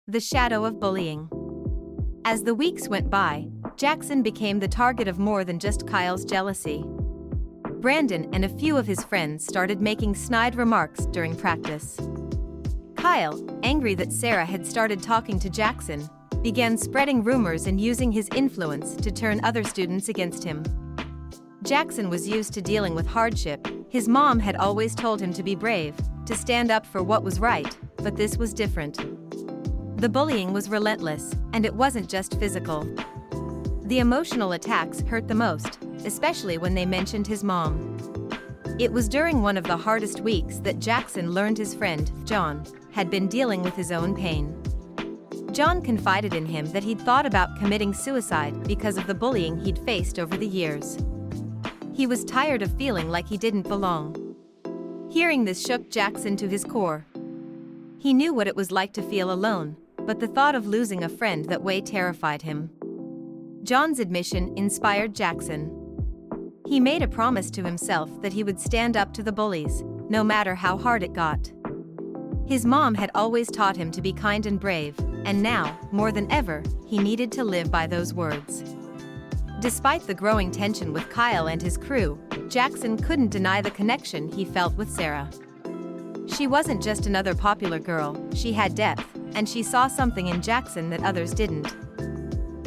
The shadow of bullying. As the weeks went by, Jackson became the target of more than just Kyle's jealousy. Brandon and a few of his friends started making snide remarks during practice. Kyle, angry that Sarah had started talking to Jackson, began spreading rumors and using his influence to turn other students against him. Jackson was used to dealing with hardship. His mom had always told him to be brave, to stand up for what was right, but this was different. The bullying was relentless, and it wasn't just physical. The emotional attacks hurt the most, especially when they mentioned his mom. It was during one of the hardest weeks that Jackson learned his friend, John, had been dealing with his own pain. John confided in him that he'd thought about committing suicide because of the bullying he'd faced over the years. He was tired of feeling like he didn't belong. Hearing this shook Jackson to his core. He knew what it was like to feel alone, but the thought of losing a friend that way terrified him. John's admission inspired Jackson. He made a promise to himself that he would stand up to the bullies, no matter how hard it got. His mom had always taught him to be kind and brave, and now, more than ever, he needed to live by those words. Despite the growing tension with Kyle and his crew, Jackson couldn't deny the connection he felt with Sarah. She wasn't just another popular girl, she had depth, and she saw something in Jackson that others didn't.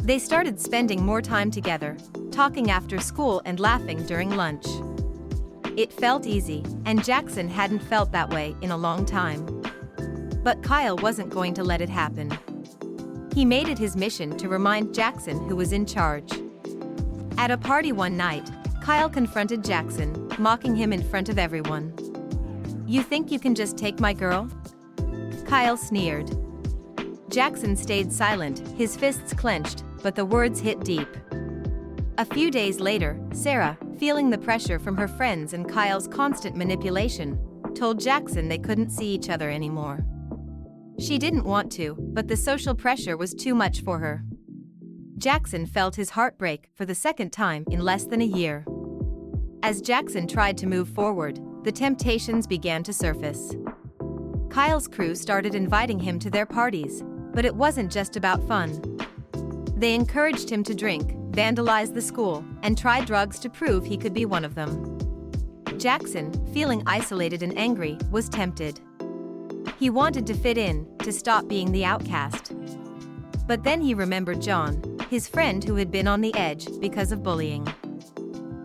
They started spending more time together, talking after school and laughing during lunch. It felt easy, and Jackson hadn't felt that way in a long time. But Kyle wasn't going to let it happen. He made it his mission to remind Jackson who was in charge. At a party one night, Kyle confronted Jackson, mocking him in front of everyone. "You think you can just take my girl?" Kyle sneered. Jackson stayed silent, his fists clenched, but the words hit deep. A few days later, Sarah, feeling the pressure from her friends and Kyle's constant manipulation, told Jackson they couldn't see each other anymore. She didn't want to, but the social pressure was too much for her. Jackson felt his heart break for the second time in less than a year. As Jackson tried to move forward, the temptations began to surface. Kyle's crew started inviting him to their parties, but it wasn't just about fun. They encouraged him to drink, vandalize the school, and try drugs to prove he could be one of them. Jackson, feeling isolated and angry, was tempted. He wanted to fit in, to stop being the outcast. But then he remembered John, his friend who had been on the edge because of bullying.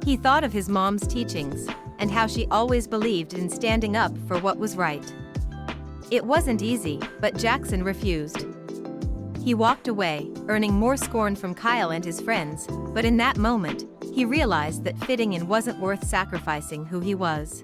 He thought of his mom's teachings, and how she always believed in standing up for what was right. It wasn't easy, but Jackson refused. He walked away, earning more scorn from Kyle and his friends, but in that moment, he realized that fitting in wasn't worth sacrificing who he was.